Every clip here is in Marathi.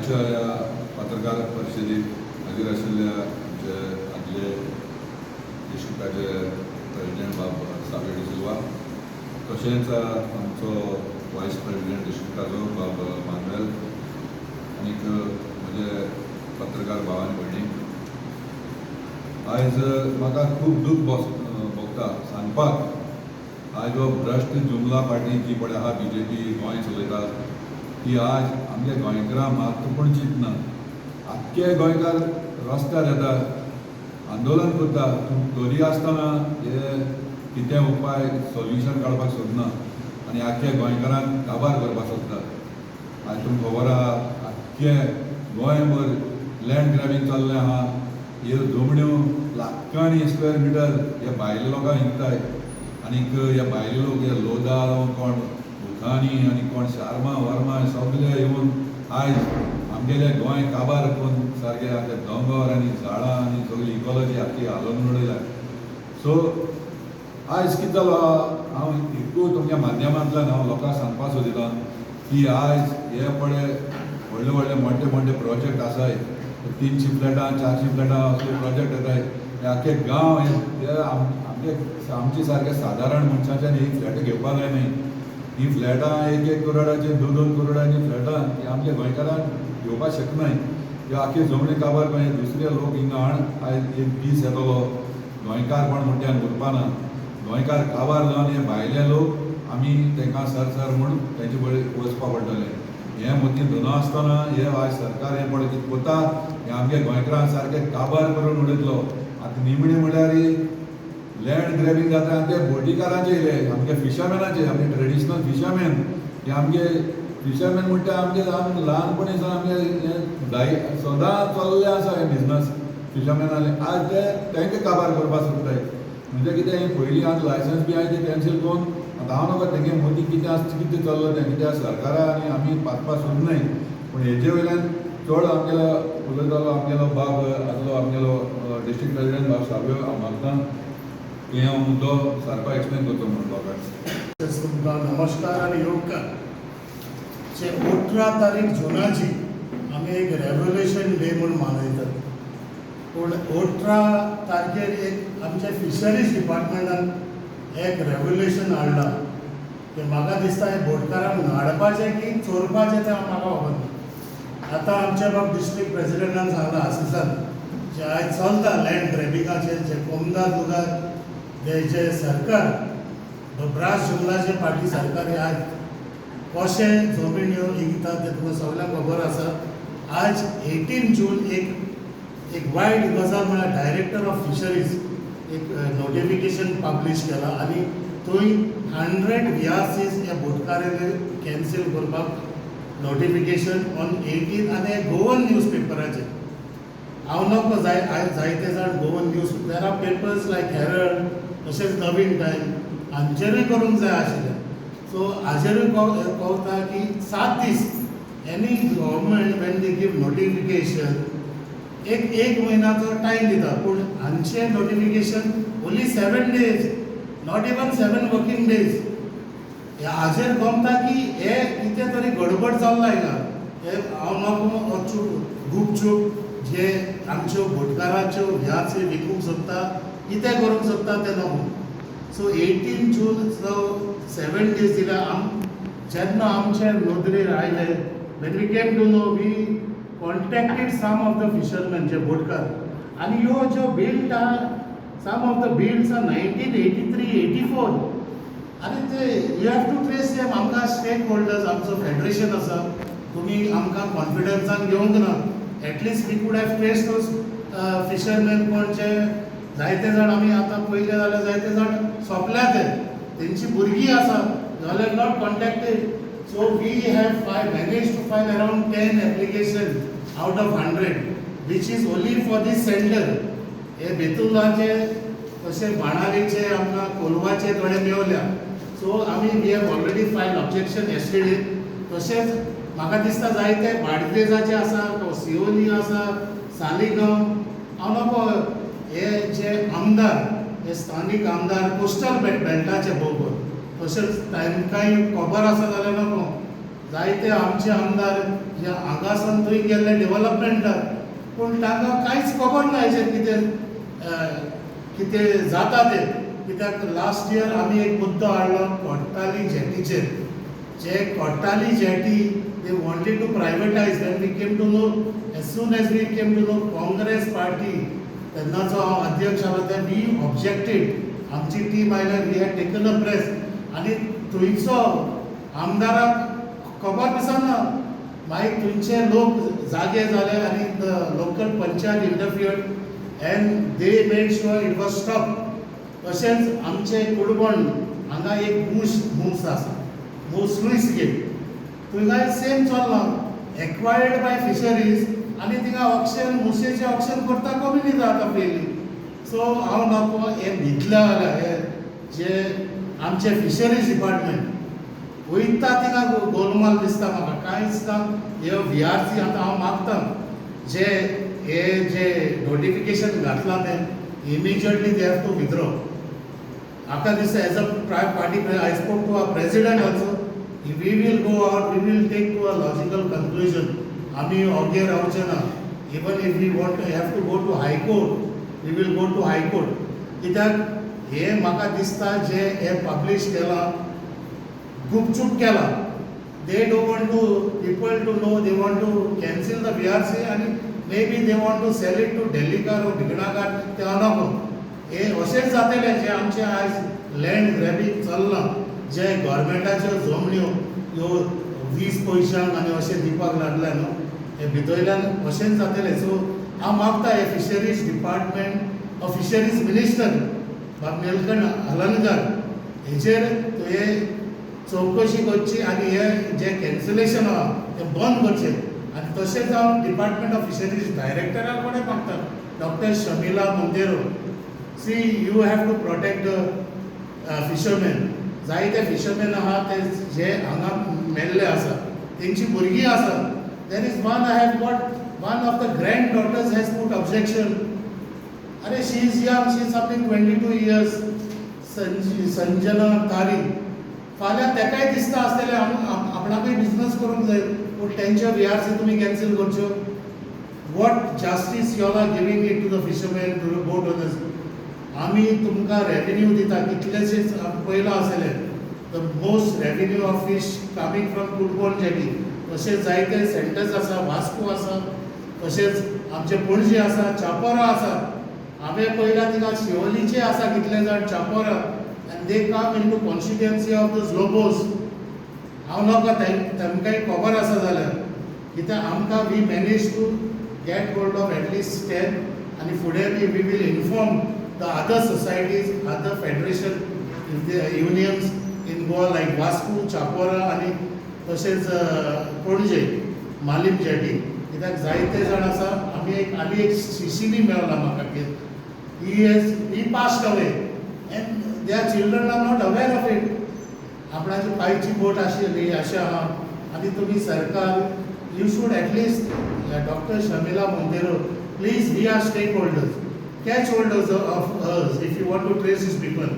आयच्या ह्या पत्रकार परिशदेक हाजीर आशिल्ल्या आमचे आदले डिस्ट्रिक्टाचे प्रेसिडेंट बाब साबळे डिसिल्वा, तशेंच आमचो वायस प्रेसिडेंट डिस्ट्रिक्टाचो बाब मानुएल, आनीक म्हजे पत्रकार भाव आनी भयणी, आयज म्हाका खूब दूख भोगता सांगपाक, आज हो भ्रश्ट जुमला पार्टी जी पळय आहा BJP गोंय चलयता ती आज आमच्या गोंयकारां मात पूण चिंतना. आख्खे गोंयकार रस्त्यार येता, आंदोलन करता, तरी आसतना हे कितें उपाय सोल्युशन काडपाक सोदना आनी आख्खे गोंयकारांक काबार करपाक सोदता. आज तुमकां खबर आहा आख्खे गोंयभर लँड ग्रॅबिंग चल्लें आहा. ह्यो जमण्यो लाखांनी स्क्वेअर मिटर हे भायले लोकांक विकताय आनीक हे भायले लोक हे लोदा कोण उखानी आनी कोण शार्मा वर्मा सगळे येवन आयज आमगेले गोंय काबार करून सारके आतां दोंगर आनी झाडां आनी सगळी इकॉलॉजी आख्खी हालोवन उडयल्या. सो आयज कितें जालो हांव एकूच तुमच्या माध्यमांतल्यान हांव लोकांक सांगपाक सोदितां की आयज हे पळय व्हडले व्हडले मोठे मोठे प्रोजेक्ट आसाय, 300 फ्लॅटां 400 फ्लॅटां असले प्रोजेक्ट येताय. हे आख्खे गांव हे आमचे सारके सादारण मनशाच्यान ही फ्लॅटां घेवपाक जायनाय. ही फ्लॅटां 1-1 करोडाचे 2-2 करोडांची फ्लॅटां ही आमच्या गोंयकारांक घेवपाक शकनाय. ह्यो आख्खे जमणी काबार करून दुसरे लोक हिंगा हाड आयज एक दीस येतलो गोंयकारपण म्हणट्यान उरपाना. गोंयकार काबार जावन हे भायले लोक आमी तांकां सर म्हूण तेंचे बळी वचपा पडटले. हे मतीन धुनो आसतना हे आज सरकार हे पळय कितें कोता हे आमगे गोंयकारांक सारके काबार करून उडयतलो. आतां निमणे म्हळ्यार लँड ग्रॅबिंग जाता आनी ते बोटीकारांचे हे आमगे फिशरमॅनाचे आमगे ट्रेडिशनल फिशरमॅन हे आमगे फिशरमॅन म्हणटा आमगे ल्हानपणी सावन आमगे सदां चल्ले आसा हे बिजनस फिशरमॅनाले. आज ते तांकां काबार करपाक सोदताय. म्हणजे कितें हे पयलीं आज लायसन्स बी हांवें ते कॅन्सील करून आतां हांव नकळो तेंगे मदीं कितें आसता कितें चल्लो तें कित्याक सरकारा आनी आमी पातपाक सोदनाय. पूण हेजे वयल्यान चड आमगेलो उलयतालो आमगेलो बाब आदलो आमगेलो डिस्ट्रिक्ट प्रेसिडेंट बाब साबळे हांव मागतां की हांव मुद्दो सारको एक्सप्लेन करतो म्हणून लोकांक. तुमकां नमस्कार आनी योगकार. 18 तारीख जुनाची आमी एक रेव्होल्युशन डे म्हणून मनयतात. पूण 18 तारखेर एक आमच्या फिशरीज डिपार्टमेंटान एक रेव्होल्युशन हाडला ते म्हाका दिसता हे बोटकारांक हाडपाचें की चोरपाचें तें म्हाका खबर ना. आतां आमच्या बाब डिस्ट्रिक्ट प्रेसिडेंटान सांगलां आसिसान जे आयज चलता लँड ग्रॅबिंगाचेर जे कोमदार तुगार जे सरकार भ्रास जुमलाचे पार्टी सरकार आज कशे जमीन विकता ते तुका सगळ्यांक खबर आसा. आज 18 जून एक वायट गजाल म्हळ्यार डायरेक्टर ऑफ फिशरीज एक नोटिफिकेशन पब्लीश केला आनी थंय 100 VRCs ह्या बोटकारांनी कॅन्सील करपाक नोटिफिकेशन ऑन 18 आनी गोवन न्यूज पेपराचेर. हांव नकळो जायते जाण Goan news there are papers like Herald तशेंच नवीन टायम हांचेरूय करूंक जाय आशिल्लें. सो हाजेरूय कळटा की 7 दीस any government when they give notification एक म्हयन्याचो टायम दिता. पूण हांचे notification only 7 days, not even 7 working days. हाजेर गमता की हे कितें तरी गडबड चल्ला हिंगा. हे हांव नकळो गुपचूप जे आमच्यो बोटकाराच्यो ह्याच विकूंक सोदता कितें करूंक सोदता तें नको. सो 18 जून 7 days दिल्या. जेन्ना आमचे नोंदणीर आयले when we came to know we contacted some of the fisherman जे बोटकार आनी ह्यो ज्यो बिल्ड आहा some of the builds are 1983-84 आनी ते you have to trace them. आमकां स्टेक होल्डर्स आमचो फेडरेशन आसा तुमी आमकां कॉन्फिडन्सान घेवंक ना. At least we could have trace those fisherman कोणचे जायते जाण आमी आतां पयले जाल्यार जायते जाण सोंपल्या ते तेंची भुरगीं आसा जाल्यार not contacted. So we have managed to file around 10 applications out of 100, which is only for this center. हे बेतुलाचे तशे बाणावलीचे आमकां कोलवाचे थोडे मेवल्या. सो आमी we have already filed objection yesterday. तशेंच म्हाका दिसता जायते बार्देजाचे आसा, सिओली आसा, सालिगांव. हांव नकळो हे जे आमदार हे स्थानीक आमदार कोस्टल बेल्टाचे बरोबर तशेंच तांकांय खबर आसा जाल्यार नको जायते आमचे आमदार जे हांगासून थंय गेल्ले डेव्हलपमेंटाक, पूण तांकां कांयच खबर ना हेजेर कितें जाता तें. कित्याक लास्ट इयर आमी एक मुद्दो हाडलो कोट्टाली जेटीचेर. जे कोट्टाली jetty they wanted to privatize. When we came to know, as soon as we came to know Congress party, तेन्नाचो हांव अध्यक्ष आसा ते वी ऑब्जेक्टेड. आमची टीम आयल्यार we had taken a press आनी थंयचो आमदाराक खबर दिसना. मागीर थंयचे लोक जागे जाले आनी local panchayat interfered and they made sure it was stop. तशेंच आमचे कुडबण हांगा एक मूस आसा, मूस लुईस गेट. थंय सेम चल्ला, एक्वायर्ड बाय फिशरीज आनी थिंगा ऑक्शन मुसेचे ऑक्शन करता कमी न्ही जाता पयलीं. सो हांव नको हे भितले जाल्यार हे जे आमचे फिशरीज डिपार्टमेंट वयता थिंगा गोलमाल दिसता म्हाका. कांयच ना. हे VRC आतां हांव मागता जे हे जे नोटिफिकेशन घातलां तें immediately they have to withdraw. म्हाका दिसता as a party I spoke to a president also. We will go out, we will take to a logical conclusion. आमी ओगे रावचे ना. Even if we want to have to go to High Court, we will go to High Court. कित्याक हे म्हाका दिसता जे हे पब्लिश केलां गुपचूप केलां. They don't want to people to know. They want to cancel the VRC and maybe they want to sell it to Delhicar or Bignagar. ते नको. हे अशेंच जातलें जे आमचे आयज लँड ग्रॅबींग चल्लां. जे गव्हर्मेंटाच्यो जमण्यो ह्यो 20 पयशांक आनी अशें दिवपाक लागल्या न्हू, हे भितरल्यान अशेंच जातलें. सो हांव मागता हे fisheries department fisheries minister Nilkanth Halarnkar हेचेर तुवें चवकशी करची आनी हे जे कॅन्सलेशन आहा तें बंद करचें. आनी तशेंच हांव डिपार्टमेंट ऑफ फिशरीज डायरेक्टरा कडेन मागता doctor Sharmila Monteiro. See you have to protect the fisherman. जायते फिशरमॅन आहा ते जे हांगा मेल्ले आसा तेंची भुरगीं आसा. There is one I have got one of the granddaughters has put objection. अरे she is young, she is something 22 years. Sanjana Tari. फाल्यां तेकाय दिसता आसतलें आपणाकूय बिजनस करूंक जाय, पूण तेंच्यो VRC तुमी कॅन्सल करच्यो. What justice you are giving it to the fisherman, to the boat owners. आमी तुमकां रेवेन्यू दिता कितलेशेच पयलो आसलें the most revenue of fish coming from Kutbona jetty. तशेंच जायते सेंटर्स आसा, वास्को आसा, तशेंच आमचे पणजे आसा, चापोरा आसा. हांवें पयला थिंगा शिवोलीचे आसा कितले जाण Chapora and they come in to constituency of the Lobos. हांव नाका तेमकांय खबर आसा जाल्यार कित्याक आमकां we manage to get hold of at least 10 आनी फुडें we will inform the other societies, other federation, unions in Goa like Vasco, Chapora आणि तसेच पणजे मालीम जेटी. कित्याक जायते जाण आसा. आनी एक शिशिनी मेळ्ळा म्हाका की he passed away and their children are not aware of it. आपणाची पायची बोट आशिल्ली अशें आहा. आनी तुमी सरकार you should at least doctor Sharmila Monteiro please we are stakeholders, catch holders of us if you want to trace these people.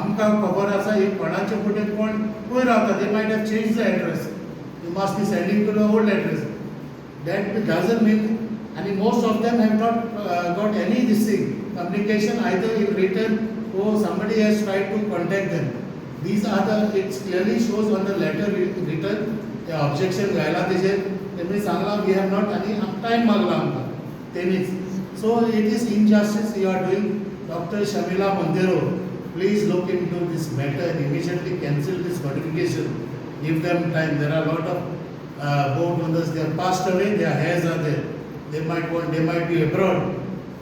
आमकां खबर आसा एक कोणाचे फुडें कोण खंय रावता. they might have changed the address. You must be sending to the old address. That doesn't mean, and most of them have not got any this thing communication either in written or somebody has tried to contact them. These are the, it clearly shows on the letter written the objection घायला तेजेर. तेमी सांगला we have not आनी टायम मागला आमकां तेणीच. So it is injustice you are doing. Dr. Shamila Montero, please look into this matter and immediately cancel this notification. Give them time. There are a lot of boat owners. They are passed away. Their heirs are there. They might be abroad.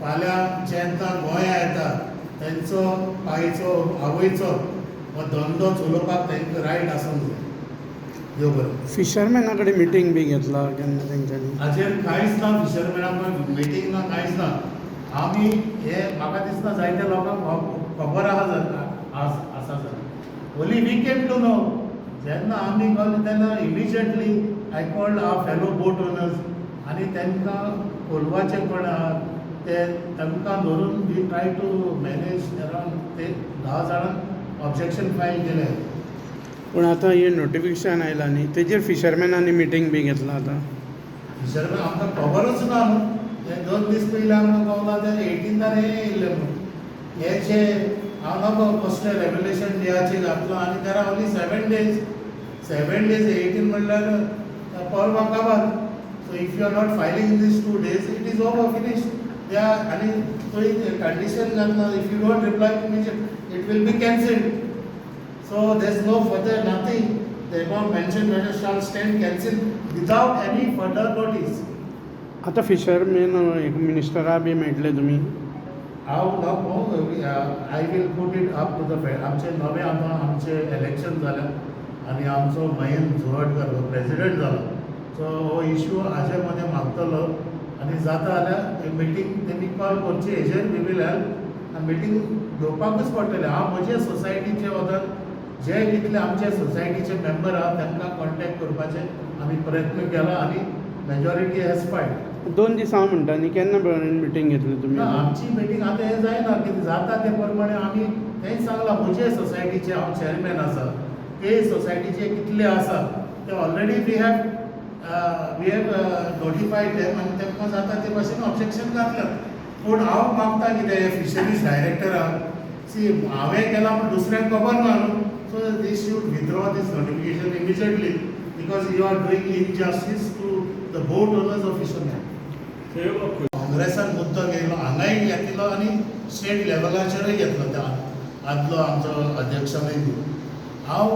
फाल्यां जेन्ना गोंया येता तेंचो बायचो आवयचो हो धंदो चलोवपाक तांकां रायट आसूंक जाय. देव बरें. फिशरमॅना कडेन मिटींग बी घेतला केन्ना तेंच्यांनी? हाजेर कांयच ना. फिशरमॅनाक मिटींग ना, कांयच ना. आमी हे म्हाका दिसता जायत्या लोकांक खबर आसा जाल्यार only we came to know. जेन्ना आमी गेले तेन्ना immediately I called our fellow boat owners आनी तांकां कोलवाचे कोण आहा ते तांकां धरून we try to manage around ते 10 जाणांक ऑब्जेक्शन फायल केलें. पूण आतां हें नोटिफिकेशन आयलां न्ही तेजेर फिशरमॅनांनी मिटींग बी घेतलां आतां. फिशरमॅन आमकां खबरूच ना न्हू. हे 2 दीस पयलीं आमकां कळना ते 18 येयल्ले म्हणून. हे जे हांव नकळो कसले रेगुलेशन डेयाचेर घातलो आनी there are only 7 days. 7 days 18 म्हणल्यार परवा काबार. So if you are not filing in these 2 days it is over finish. त्या आनी थंय कंडिशन घातला if you don't reply it will be cancelled. So there's no further nothing. The above mentioned matter shall stand cancelled without any further notice. आतां फिशरमॅन एक मिनिस्टरा बी मेळटले तुमी. हांव नको I will put it up to the आमचे नवे आतां आमचे इलेक्शन जालें आनी आमचो मयंक झोडकर प्रेसिडेंट जालो. सो हो इश्यू हाजे मदें मागतलो आनी जाता जाल्यार मिटींग तेमी कॉल करची हेजेर वी वील हेल्प आनी मिटींग घेवपाकूच पडटलें. हांव म्हजे सोसायटीचे वदर जे कितले आमचे सोसायटीचे मेंबर आहात तांकां कॉन्टेक्ट करपाचे आमी प्रयत्न केला आनी मेजॉरिटी हॅज फायड. 2 दीस हांव म्हणटा न्ही केन्ना पर्यंत मिटींग घेतली तुमी? आमची मिटींग आतां हें जायना कितें जाता ते प्रमाणे आमी तेंच सांगलां म्हजे सोसायटीचे हांव चेअरमॅन आसा ते सोसायटीचे कितले आसा ते already we have notified them आनी तांकां जाता ते भाशेन ऑब्जेक्शन घातल्यात. पूण हांव मागता कितें फिशरीज डायरेक्टराक सी हांवें केलां पूण दुसऱ्यांक खबर ना न्हू. So they should withdraw this notification immediately because you are doing injustice to the boat owners of fishermen. काँग्रेसान मुद्दो घेतलो हांगाय घेतलो आनी स्टेट लेवलाचेरूय घेतलो त्या आदलो आमचो अध्यक्षानूय बी. हांव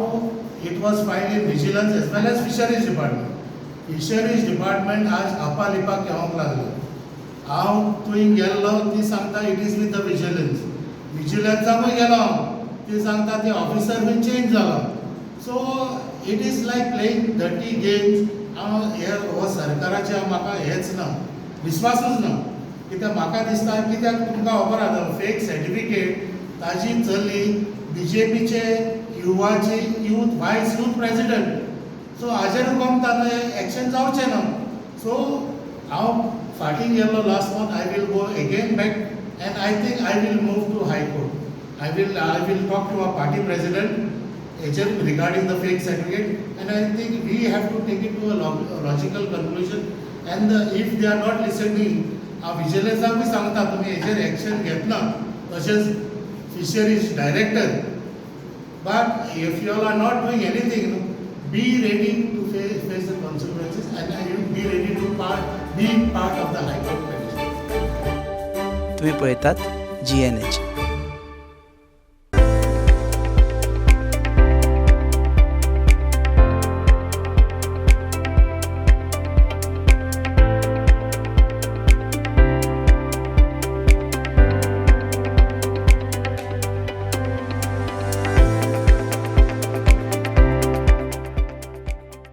it was filed in vigilance as well as fisheries department. Fisheries department आज आपालिपाक येवंक लागलो. हांव थंय गेल्लो ती सांगता it is with the vigilance. विजिलन्साकूय गेलो हांव ते सांगता ते ऑफिसर बी चेंज जाला. So it is like playing dirty games. हे हो सरकाराचे म्हाका हेच ना विस्वासूच ना. कित्याक म्हाका दिसता कित्याक तुमकां खबर आसा फेक सर्टिफिकेट ताजी चली BJPचे युवाची youth vice youth president. So हाजेर गमता एक्शन जावचें ना. सो हांव फाटीं गेल्लो last month I will go again back and I think I will move to high court. I will talk to our party president agent regarding the fake certificate and I think we have to take it to a logical conclusion and if they are not listening vigilance bhi sangta tumhi hejer action घेतला तशेंच fisheries director but if you all are not doing anything be ready to face the consequences and you be ready to be part of the high court petition. तुम्ही पळयतात GNH.